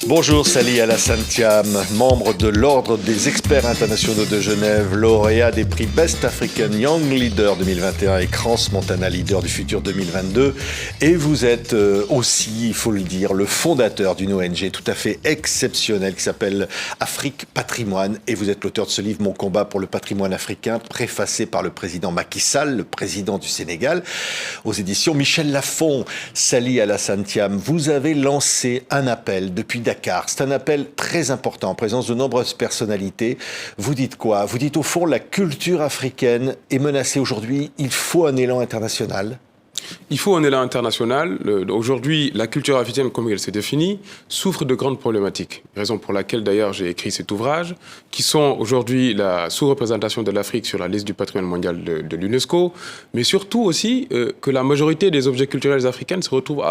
Bonjour, Sali Alassane Thiam, membre de l'Ordre des experts internationaux de Genève, lauréat des prix Best African Young Leader 2021 et Crans Montana Leader du futur 2022. Et vous êtes aussi, il faut le dire, le fondateur d'une ONG tout à fait exceptionnelle qui s'appelle Afrique Patrimoine. Et vous êtes l'auteur de ce livre, Mon combat pour le patrimoine africain, préfacé par le président Macky Sall, le président du Sénégal, aux éditions Michel Lafon. Sali Alassane Thiam, vous avez lancé un appel depuis Dakar. C'est un appel très important en présence de nombreuses personnalités. Vous dites quoi? Vous dites au fond la culture africaine est menacée aujourd'hui. Il faut un élan international. Il faut un élan international. Aujourd'hui, la culture africaine, comme elle s'est définie, souffre de grandes problématiques. Raison pour laquelle, d'ailleurs, j'ai écrit cet ouvrage, qui sont aujourd'hui la sous-représentation de l'Afrique sur la liste du patrimoine mondial de l'UNESCO, mais surtout aussi que la majorité des objets culturels africains se retrouvent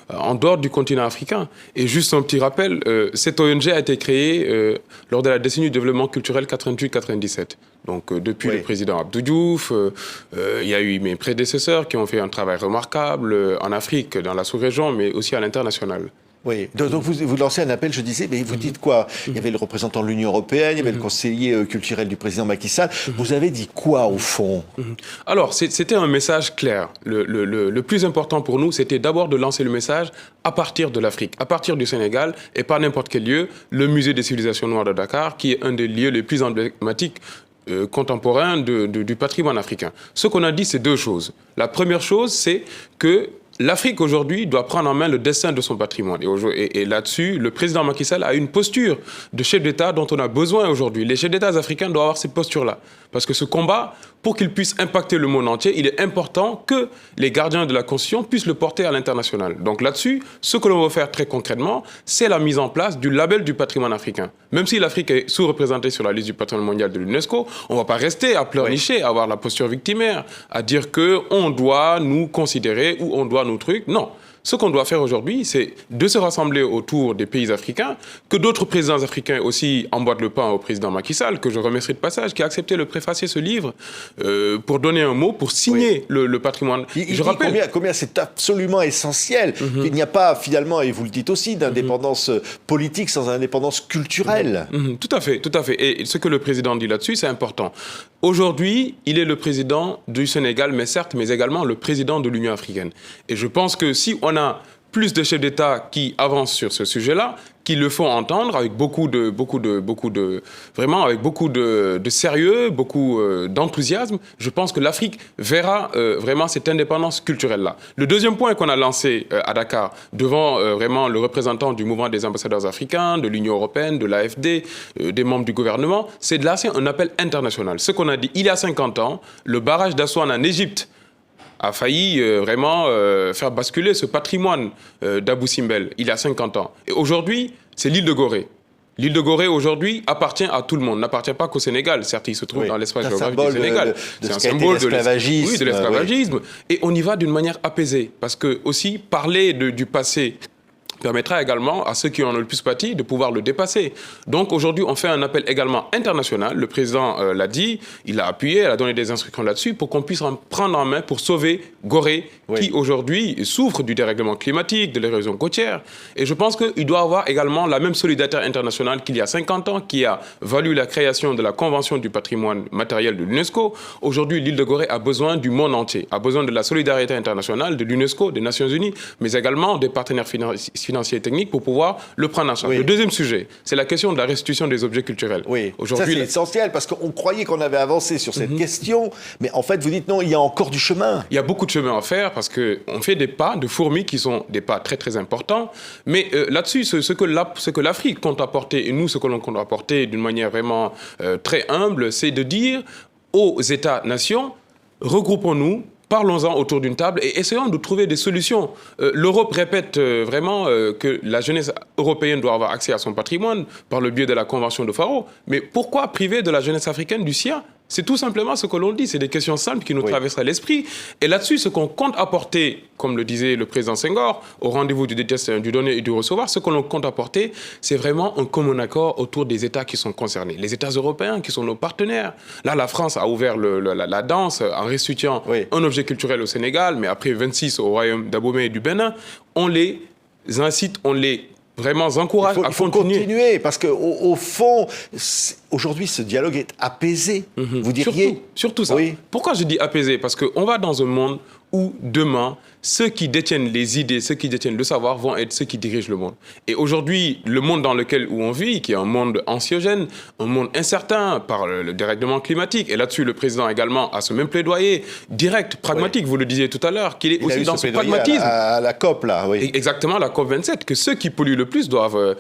en dehors du continent africain. Et juste un petit rappel, cette ONG a été créée lors de la décennie du développement culturel 88-97. Donc depuis le président Abdou Diouf, il y a eu mes prédécesseurs qui ont fait un travail remarquable en Afrique, dans la sous-région, mais aussi à l'international. Oui, donc vous lancez un appel, je disais, mais vous dites quoi? Il y avait le représentant de l'Union européenne, il y avait le conseiller culturel du président Macky Sall. Vous avez dit quoi, au fond? Alors, c'était un message clair. Le plus important pour nous, c'était d'abord de lancer le message à partir de l'Afrique, à partir du Sénégal, et pas n'importe quel lieu, le musée des civilisations noires de Dakar, qui est un des lieux les plus emblématiques contemporain du patrimoine africain. Ce qu'on a dit, c'est deux choses. La première chose, c'est que l'Afrique aujourd'hui doit prendre en main le destin de son patrimoine. Et là-dessus, le président Macky Sall a une posture de chef d'État dont on a besoin aujourd'hui. Les chefs d'État africains doivent avoir cette posture-là. Parce que ce combat, pour qu'il puisse impacter le monde entier, il est important que les gardiens de la Constitution puissent le porter à l'international. Donc là-dessus, ce que l'on veut faire très concrètement, c'est la mise en place du label du patrimoine africain. Même si l'Afrique est sous-représentée sur la liste du patrimoine mondial de l'UNESCO, on ne va pas rester à pleurnicher, à avoir la posture victimaire, à dire qu'on doit nous considérer ou on doit nos trucs. Non. Ce qu'on doit faire aujourd'hui, c'est de se rassembler autour des pays africains, que d'autres présidents africains aussi emboîtent le pas au président Macky Sall, que je remercie de passage, qui a accepté de préfacer ce livre pour donner un mot, pour signer le patrimoine. Je rappelle combien c'est absolument essentiel. Il n'y a pas finalement, et vous le dites aussi, d'indépendance politique sans indépendance culturelle. Tout à fait, tout à fait. Et ce que le président dit là-dessus, c'est important. Aujourd'hui, il est le président du Sénégal, mais certes, mais également le président de l'Union africaine. Et je pense que si on a plus de chefs d'État qui avancent sur ce sujet-là, qui le font entendre avec beaucoup de sérieux, beaucoup d'enthousiasme, je pense que l'Afrique verra vraiment cette indépendance culturelle-là. Le deuxième point qu'on a lancé à Dakar, devant vraiment le représentant du mouvement des ambassadeurs africains, de l'Union européenne, de l'AFD, des membres du gouvernement, c'est de lancer un appel international. Ce qu'on a dit il y a 50 ans, le barrage d'Assouane en Égypte a failli vraiment faire basculer ce patrimoine d'Abou Simbel il y a 50 ans. Et aujourd'hui, c'est l'île de Gorée. L'île de Gorée, aujourd'hui, appartient à tout le monde, n'appartient pas qu'au Sénégal. Certes, il se trouve dans l'espace géographique du Sénégal. C'est un symbole de l'esclavagisme. Oui, de l'esclavagisme. Et on y va d'une manière apaisée. Parce que, aussi, parler du passé permettra également à ceux qui en ont le plus pâti de pouvoir le dépasser. Donc aujourd'hui, on fait un appel également international. Le président l'a dit, il a appuyé, il a donné des instructions là-dessus pour qu'on puisse en prendre en main pour sauver Gorée, qui aujourd'hui souffre du dérèglement climatique, de l'érosion côtière. Et je pense qu'il doit avoir également la même solidarité internationale qu'il y a 50 ans, qui a valu la création de la Convention du patrimoine matériel de l'UNESCO. Aujourd'hui, l'île de Gorée a besoin du monde entier, a besoin de la solidarité internationale de l'UNESCO, des Nations Unies, mais également des partenaires financiers et techniques pour pouvoir le prendre en charge. Le deuxième sujet, c'est la question de la restitution des objets culturels. Oui, aujourd'hui, ça c'est essentiel parce qu'on croyait qu'on avait avancé sur cette question, mais en fait vous dites non, il y a encore du chemin. Il y a beaucoup de chemin à faire parce qu'on fait des pas de fourmis qui sont des pas très très importants, mais là-dessus, ce que l'Afrique compte apporter et nous, ce que l'on compte apporter d'une manière vraiment très humble, c'est de dire aux États-nations, regroupons-nous, parlons-en autour d'une table et essayons de trouver des solutions. L'Europe répète vraiment que la jeunesse européenne doit avoir accès à son patrimoine par le biais de la Convention de Faro. Mais pourquoi priver de la jeunesse africaine du sien ? C'est tout simplement ce que l'on dit, c'est des questions simples qui nous traverseraient l'esprit. Et là-dessus, ce qu'on compte apporter, comme le disait le président Senghor, au rendez-vous du donner et du recevoir, ce que l'on compte apporter, c'est vraiment un commun accord autour des États qui sont concernés. Les États européens qui sont nos partenaires. Là, la France a ouvert la danse en restituant un objet culturel au Sénégal, mais après 26 au royaume d'Abomey et du Bénin. On les incite, on les vraiment encourage à il faut continuer, parce qu'au fond, aujourd'hui, ce dialogue est apaisé. Vous diriez... Surtout ça. Oui. Pourquoi je dis apaisé? Parce qu'on va dans un monde où demain, ceux qui détiennent les idées, ceux qui détiennent le savoir vont être ceux qui dirigent le monde. Et aujourd'hui, le monde dans lequel on vit, qui est un monde anxiogène, un monde incertain par le dérèglement climatique, et là-dessus, le président également a ce même plaidoyer direct, pragmatique, vous le disiez tout à l'heure, qu'il est aussi dans ce pragmatisme. À la COP, là, oui. Exactement, la COP 27, que ceux qui polluent le plus doivent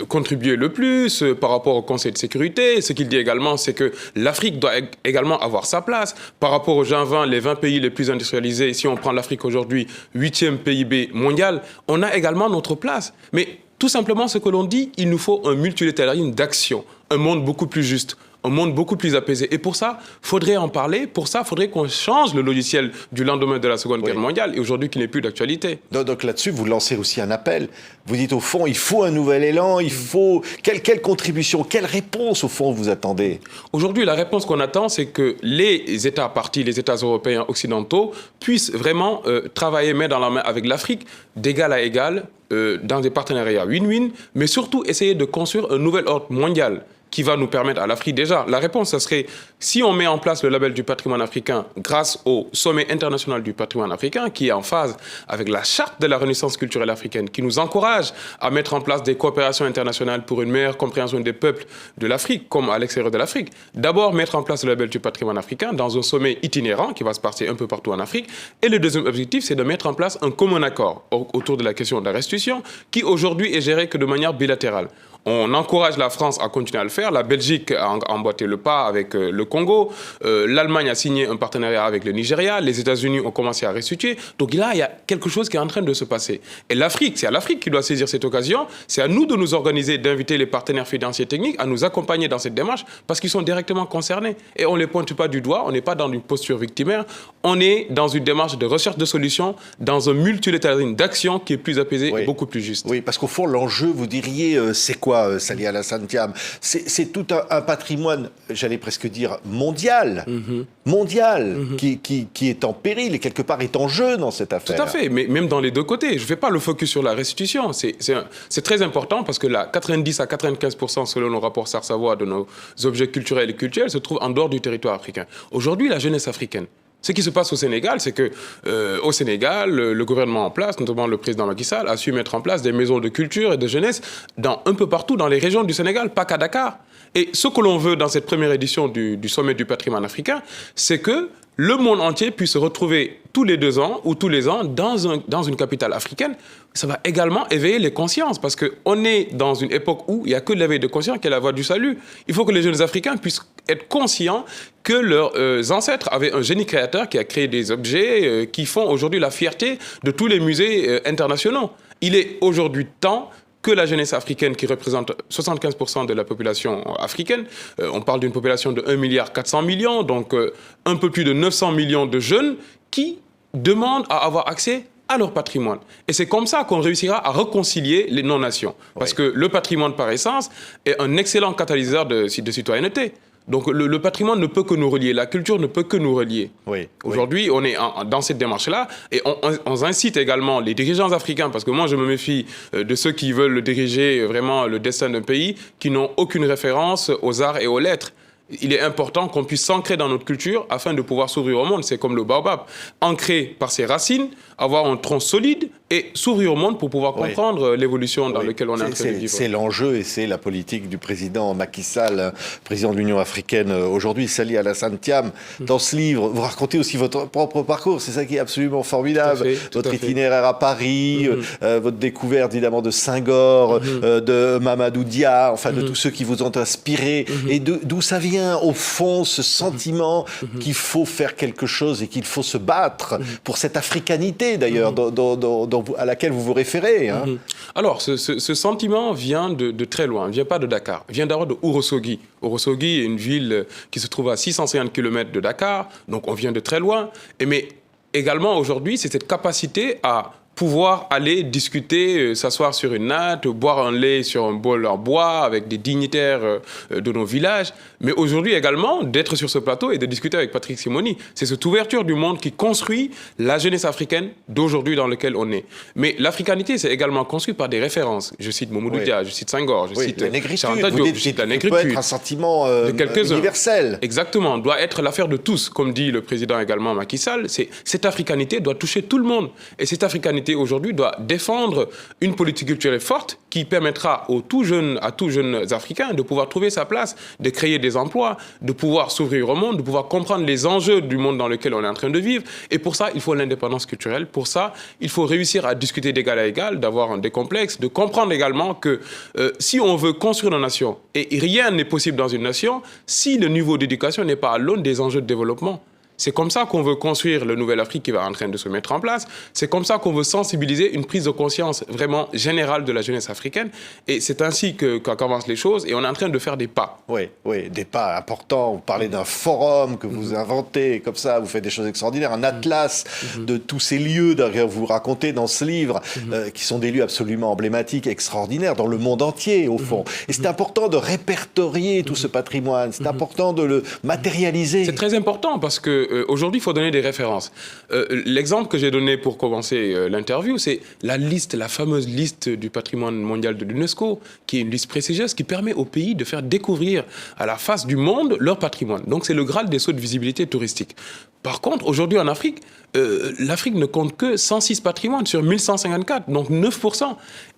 contribuer le plus par rapport au Conseil de sécurité. Ce qu'il dit également, c'est que l'Afrique doit également avoir sa place. Par rapport aux G20, les 20 pays les plus industrialisés, si on prend l'Afrique aujourd'hui, 8e PIB mondial, on a également notre place. Mais tout simplement, ce que l'on dit, il nous faut un multilatéralisme d'action, un monde beaucoup plus juste, un monde beaucoup plus apaisé. Et pour ça, il faudrait en parler. Pour ça, il faudrait qu'on change le logiciel du lendemain de la Seconde Guerre mondiale, et aujourd'hui qui n'est plus d'actualité. Donc là-dessus, vous lancez aussi un appel. Vous dites au fond, il faut un nouvel élan, il faut... Quelle contribution, quelle réponse au fond vous attendez? Aujourd'hui, la réponse qu'on attend, c'est que les États partis, les États européens occidentaux, puissent vraiment travailler main dans la main avec l'Afrique, d'égal à égal, dans des partenariats win-win, mais surtout essayer de construire un nouvel ordre mondial qui va nous permettre à l'Afrique déjà. La réponse, ce serait, si on met en place le label du patrimoine africain grâce au sommet international du patrimoine africain, qui est en phase avec la charte de la renaissance culturelle africaine, qui nous encourage à mettre en place des coopérations internationales pour une meilleure compréhension des peuples de l'Afrique, comme à l'extérieur de l'Afrique. D'abord, mettre en place le label du patrimoine africain dans un sommet itinérant qui va se passer un peu partout en Afrique. Et le deuxième objectif, c'est de mettre en place un commun accord autour de la question de la restitution, qui aujourd'hui est géré que de manière bilatérale. On encourage la France à continuer à le faire. La Belgique a emboîté le pas avec le Congo. L'Allemagne a signé un partenariat avec le Nigeria. Les États-Unis ont commencé à restituer. Donc là, il y a quelque chose qui est en train de se passer. Et l'Afrique, c'est à l'Afrique qui doit saisir cette occasion. C'est à nous de nous organiser, d'inviter les partenaires financiers et techniques à nous accompagner dans cette démarche parce qu'ils sont directement concernés. Et on ne les pointe pas du doigt. On n'est pas dans une posture victimaire. On est dans une démarche de recherche de solutions, dans un multilatéralisme d'action qui est plus apaisé et beaucoup plus juste. Oui, parce qu'au fond, l'enjeu, vous diriez, c'est quoi Sali Alassane Thiam, c'est tout un patrimoine, j'allais presque dire mondial, qui est en péril et quelque part est en jeu dans cette affaire. Tout à fait, mais même dans les deux côtés. Je ne fais pas le focus sur la restitution. C'est très important parce que là, 90 à 95% selon le rapport Sars-Savoie de nos objets culturels et cultuels se trouvent en dehors du territoire africain. Aujourd'hui, la jeunesse africaine, ce qui se passe au Sénégal, c'est que au Sénégal, le gouvernement en place, notamment le président Macky Sall, a su mettre en place des maisons de culture et de jeunesse un peu partout dans les régions du Sénégal, pas qu'à Dakar. Et ce que l'on veut dans cette première édition du sommet du patrimoine africain, c'est que le monde entier puisse se retrouver tous les 2 ans ou tous les ans dans une capitale africaine. Ça va également éveiller les consciences parce qu'on est dans une époque où il n'y a que l'éveil de conscience qui est la voie du salut. Il faut que les jeunes Africains puissent être conscients que leurs ancêtres avaient un génie créateur qui a créé des objets qui font aujourd'hui la fierté de tous les musées internationaux. Il est aujourd'hui temps que la jeunesse africaine, qui représente 75% de la population africaine, on parle d'une population de 1,4 milliard, donc un peu plus de 900 millions de jeunes qui demandent à avoir accès à leur patrimoine. Et c'est comme ça qu'on réussira à réconcilier les non-nations. Parce que le patrimoine, par essence, est un excellent catalyseur de citoyenneté. Donc le patrimoine ne peut que nous relier, la culture ne peut que nous relier. Aujourd'hui, on est dans cette démarche-là et on incite également les dirigeants africains, parce que moi je me méfie de ceux qui veulent diriger vraiment le destin d'un pays, qui n'ont aucune référence aux arts et aux lettres. Il est important qu'on puisse s'ancrer dans notre culture afin de pouvoir s'ouvrir au monde. C'est comme le baobab, ancré par ses racines, avoir un tronc solide et s'ouvrir au monde pour pouvoir comprendre l'évolution dans laquelle on est en train de vivre. C'est l'enjeu et c'est la politique du président Macky Sall, président de l'Union africaine aujourd'hui. Sali Alassane Thiam, dans ce livre, vous racontez aussi votre propre parcours. C'est ça qui est absolument formidable. Votre itinéraire à Paris, votre découverte évidemment de Senghor, de Mamadou Dia, enfin de tous ceux qui vous ont inspiré. Et d'où ça vient au fond ce sentiment qu'il faut faire quelque chose et qu'il faut se battre pour cette africanité d'ailleurs à laquelle vous vous référez. Alors ce sentiment vient de très loin, il ne vient pas de Dakar, il vient d'abord de Ourossogui. Ourossogui est une ville qui se trouve à 650 km de Dakar, donc on vient de très loin. Mais également aujourd'hui, c'est cette capacité à pouvoir aller discuter, s'asseoir sur une natte, boire un lait sur un bol en bois avec des dignitaires de nos villages, mais aujourd'hui également d'être sur ce plateau et de discuter avec Patrick Simony. C'est cette ouverture du monde qui construit la jeunesse africaine d'aujourd'hui dans laquelle on est. Mais l'africanité, c'est également construit par des références. Je cite Mamadou Dia, je cite Senghor, je cite Charanta Diop, je cite la négritude. Ça peut être un sentiment universel. Exactement, doit être l'affaire de tous, comme dit le président également Macky Sall. Cette africanité doit toucher tout le monde. Et cette africanité aujourd'hui doit défendre une politique culturelle forte qui permettra à tous jeunes Africains de pouvoir trouver sa place, de créer des emplois, de pouvoir s'ouvrir au monde, de pouvoir comprendre les enjeux du monde dans lequel on est en train de vivre. Et pour ça, il faut l'indépendance culturelle. Pour ça, il faut réussir à discuter d'égal à égal, d'avoir un décomplexe, de comprendre également que si on veut construire une nation, et rien n'est possible dans une nation, si le niveau d'éducation n'est pas à l'aune des enjeux de développement. C'est comme ça qu'on veut construire le Nouvelle Afrique qui va en train de se mettre en place. C'est comme ça qu'on veut sensibiliser une prise de conscience vraiment générale de la jeunesse africaine. Et c'est ainsi qu'avancent les choses. Et on est en train de faire des pas. Oui, des pas importants. Vous parlez d'un forum que vous inventez, comme ça, vous faites des choses extraordinaires. Un atlas de tous ces lieux que vous racontez dans ce livre, qui sont des lieux absolument emblématiques, extraordinaires, dans le monde entier, au fond. Et c'est important de répertorier tout ce patrimoine. C'est important de le matérialiser. C'est très important parce que aujourd'hui, il faut donner des références. L'exemple que j'ai donné pour commencer l'interview, c'est la fameuse liste du patrimoine mondial de l'UNESCO, qui est une liste prestigieuse qui permet aux pays de faire découvrir à la face du monde leur patrimoine. Donc, c'est le Graal des sauts de visibilité touristique. Par contre, aujourd'hui en Afrique, l'Afrique ne compte que 106 patrimoines sur 1154, donc 9%.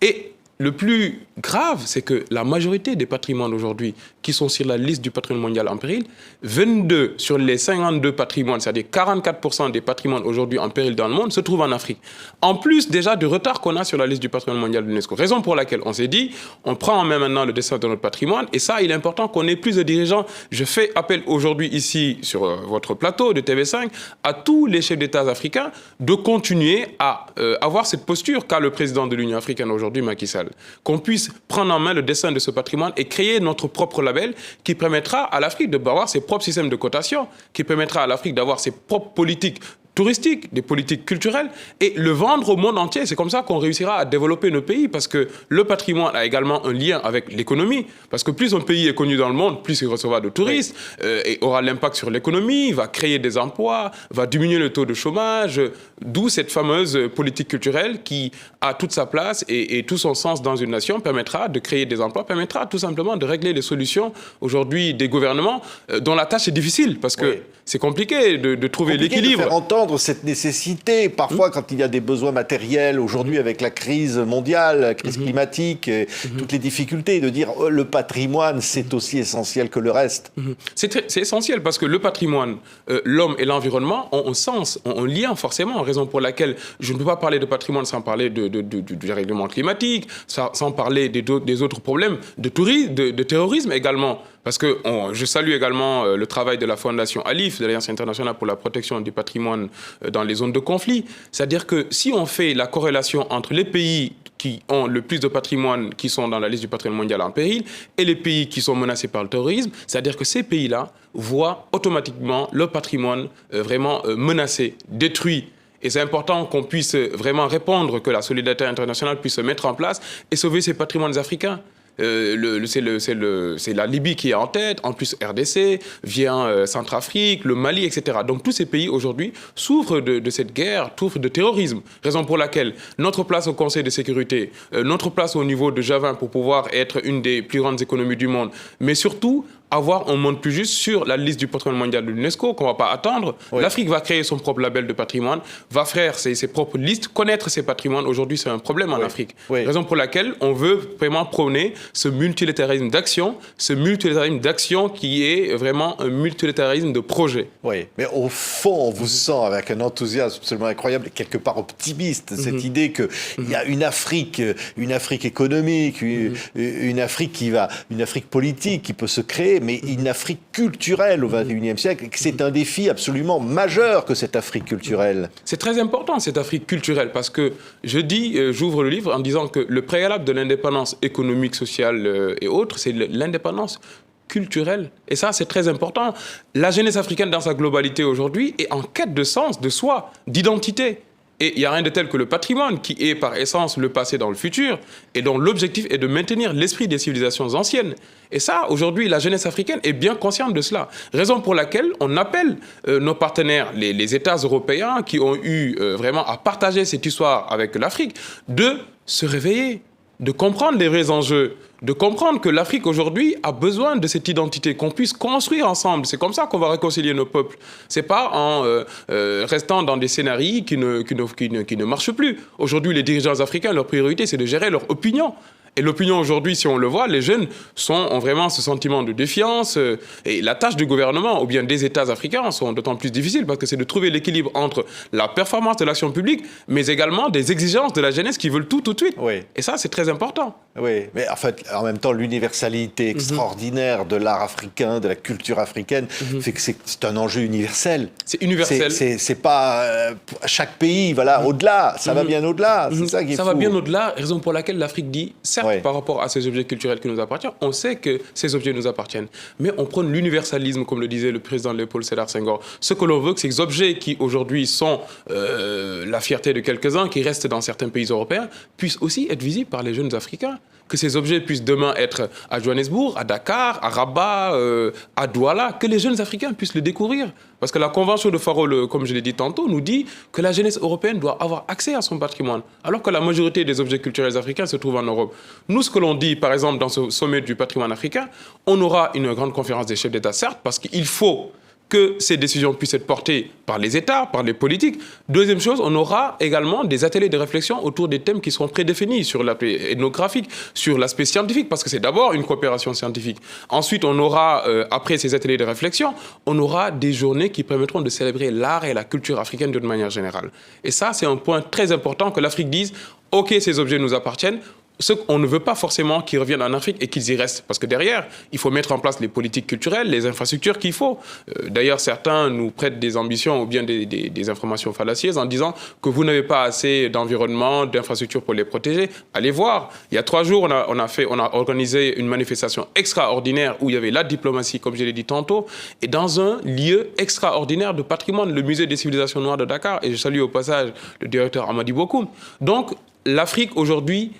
Et le plus grave, c'est que la majorité des patrimoines aujourd'hui qui sont sur la liste du patrimoine mondial en péril, 22 sur les 52 patrimoines, c'est-à-dire 44% des patrimoines aujourd'hui en péril dans le monde, se trouvent en Afrique. En plus déjà du retard qu'on a sur la liste du patrimoine mondial de l'UNESCO. Raison pour laquelle on s'est dit, on prend en main maintenant le destin de notre patrimoine, et ça, il est important qu'on ait plus de dirigeants. Je fais appel aujourd'hui ici, sur votre plateau de TV5, à tous les chefs d'État africains de continuer à avoir cette posture qu'a le président de l'Union africaine aujourd'hui, Macky Sall. Qu'on puisse prendre en main le dessin de ce patrimoine et créer notre propre label qui permettra à l'Afrique d'avoir ses propres systèmes de cotation, qui permettra à l'Afrique d'avoir ses propres politiques touristiques, des politiques culturelles, et le vendre au monde entier. C'est comme ça qu'on réussira à développer nos pays, parce que le patrimoine a également un lien avec l'économie, parce que plus un pays est connu dans le monde, plus il recevra de touristes, et aura l'impact sur l'économie, va créer des emplois, va diminuer le taux de chômage, d'où cette fameuse politique culturelle qui a toute sa place et tout son sens dans une nation, permettra de créer des emplois, permettra tout simplement de régler les solutions aujourd'hui des gouvernements, dont la tâche est difficile, parce que c'est compliqué de trouver l'équilibre. Cette nécessité, parfois quand il y a des besoins matériels, aujourd'hui avec la crise mondiale, la crise climatique, toutes les difficultés, de dire le patrimoine c'est aussi essentiel que le reste. C'est essentiel parce que le patrimoine, l'homme et l'environnement ont un sens, ont un lien forcément, raison pour laquelle je ne peux pas parler de patrimoine sans parler du règlement climatique, sans parler des autres problèmes de tourisme, de terrorisme également. Parce que je salue également le travail de la Fondation ALIF, de l'Alliance internationale pour la protection du patrimoine dans les zones de conflit. C'est-à-dire que si on fait la corrélation entre les pays qui ont le plus de patrimoine, qui sont dans la liste du patrimoine mondial en péril, et les pays qui sont menacés par le terrorisme, c'est-à-dire que ces pays-là voient automatiquement leur patrimoine vraiment menacé, détruit. Et c'est important qu'on puisse vraiment répondre, que la solidarité internationale puisse se mettre en place et sauver ces patrimoines africains. C'est la Libye qui est en tête, en plus RDC, vient Centrafrique, le Mali, etc. Donc tous ces pays aujourd'hui souffrent de cette guerre, souffrent de terrorisme. Raison pour laquelle notre place au Conseil de sécurité, notre place au niveau de G20 pour pouvoir être une des plus grandes économies du monde, mais surtout avoir un monde plus juste sur la liste du patrimoine mondial de l'UNESCO, qu'on ne va pas attendre. Oui. L'Afrique va créer son propre label de patrimoine, va faire ses propres listes, connaître ses patrimoines. Aujourd'hui, c'est un problème en Afrique. Oui. Raison pour laquelle on veut vraiment prôner ce multilatéralisme d'action qui est vraiment un multilatéralisme de projet. Oui, mais au fond, on vous sent avec un enthousiasme absolument incroyable et quelque part optimiste, cette idée qu'il y a une Afrique économique, une Afrique politique qui peut se créer, mais une Afrique culturelle au XXIe siècle, et que c'est un défi absolument majeur que cette Afrique culturelle. C'est très important, cette Afrique culturelle, parce que j'ouvre le livre en disant que le préalable de l'indépendance économique, sociale et autres, c'est l'indépendance culturelle. Et ça, c'est très important. La jeunesse africaine, dans sa globalité aujourd'hui, est en quête de sens, de soi, d'identité. Et il n'y a rien de tel que le patrimoine, qui est par essence le passé dans le futur, et dont l'objectif est de maintenir l'esprit des civilisations anciennes. Et ça, aujourd'hui, la jeunesse africaine est bien consciente de cela. Raison pour laquelle on appelle nos partenaires, les États européens, qui ont eu vraiment à partager cette histoire avec l'Afrique, de se réveiller, de comprendre les vrais enjeux, de comprendre que l'Afrique aujourd'hui a besoin de cette identité, qu'on puisse construire ensemble. C'est comme ça qu'on va réconcilier nos peuples. C'est pas en restant dans des scénarios qui ne marchent plus. Aujourd'hui, les dirigeants africains, leur priorité, c'est de gérer leur opinion. Et l'opinion aujourd'hui, si on le voit, les jeunes ont vraiment ce sentiment de défiance. Et la tâche du gouvernement, ou bien des États africains, sont d'autant plus difficiles parce que c'est de trouver l'équilibre entre la performance de l'action publique, mais également des exigences de la jeunesse qui veulent tout de suite. Oui. Et ça, c'est très important. Oui, mais en fait, en même temps, l'universalité extraordinaire de l'art africain, de la culture africaine, fait que c'est un enjeu universel. C'est universel. C'est pas chaque pays, voilà, au-delà, ça va bien au-delà. C'est ça qui est fou. Ça va bien au-delà, raison pour laquelle l'Afrique dit, certes, par rapport à ces objets culturels qui nous appartiennent, on sait que ces objets nous appartiennent, mais on prône l'universalisme, comme le disait le président Léopold Sédar Senghor. Ce que l'on veut, c'est que ces objets qui aujourd'hui sont la fierté de quelques-uns, qui restent dans certains pays européens, puissent aussi être visibles par les jeunes Africains. Que ces objets puissent demain être à Johannesburg, à Dakar, à Rabat, à Douala, que les jeunes Africains puissent le découvrir. Parce que la Convention de Faro, comme je l'ai dit tantôt, nous dit que la jeunesse européenne doit avoir accès à son patrimoine, alors que la majorité des objets culturels africains se trouvent en Europe. Nous, ce que l'on dit, par exemple, dans ce sommet du patrimoine africain, on aura une grande conférence des chefs d'État, certes, parce qu'il faut que ces décisions puissent être portées par les États, par les politiques. Deuxième chose, on aura également des ateliers de réflexion autour des thèmes qui seront prédéfinis sur l'aspect ethnographique, sur l'aspect scientifique, parce que c'est d'abord une coopération scientifique. Ensuite, on aura, après ces ateliers de réflexion, on aura des journées qui permettront de célébrer l'art et la culture africaine d'une manière générale. Et ça, c'est un point très important que l'Afrique dise « Ok, ces objets nous appartiennent ». On ne veut pas forcément qu'ils reviennent en Afrique et qu'ils y restent. Parce que derrière, il faut mettre en place les politiques culturelles, les infrastructures qu'il faut. D'ailleurs, certains nous prêtent des ambitions ou bien des informations fallacieuses en disant que vous n'avez pas assez d'environnement, d'infrastructures pour les protéger. Allez voir. Il y a 3 jours, on a organisé une manifestation extraordinaire où il y avait la diplomatie, comme je l'ai dit tantôt, et dans un lieu extraordinaire de patrimoine, le musée des civilisations noires de Dakar. Et je salue au passage le directeur Amadi Bokoum. Donc, l'Afrique aujourd'hui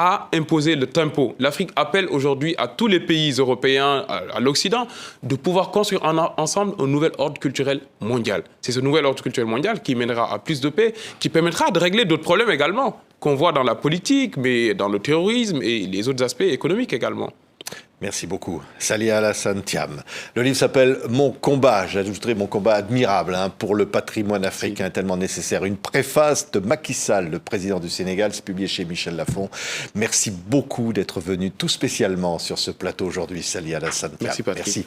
a imposé le tempo. L'Afrique appelle aujourd'hui à tous les pays européens, à l'Occident, de pouvoir construire ensemble un nouvel ordre culturel mondial. C'est ce nouvel ordre culturel mondial qui mènera à plus de paix, qui permettra de régler d'autres problèmes également, qu'on voit dans la politique, mais dans le terrorisme et les autres aspects économiques également. Merci beaucoup. Sali Alassane Thiam. Le livre s'appelle « Mon combat », j'ajouterai « Mon combat admirable pour le patrimoine africain tellement nécessaire ». Une préface de Macky Sall, le président du Sénégal, c'est publié chez Michel Lafon. Merci beaucoup d'être venu tout spécialement sur ce plateau aujourd'hui, Sali Alassane Thiam. Merci Patrick. Merci.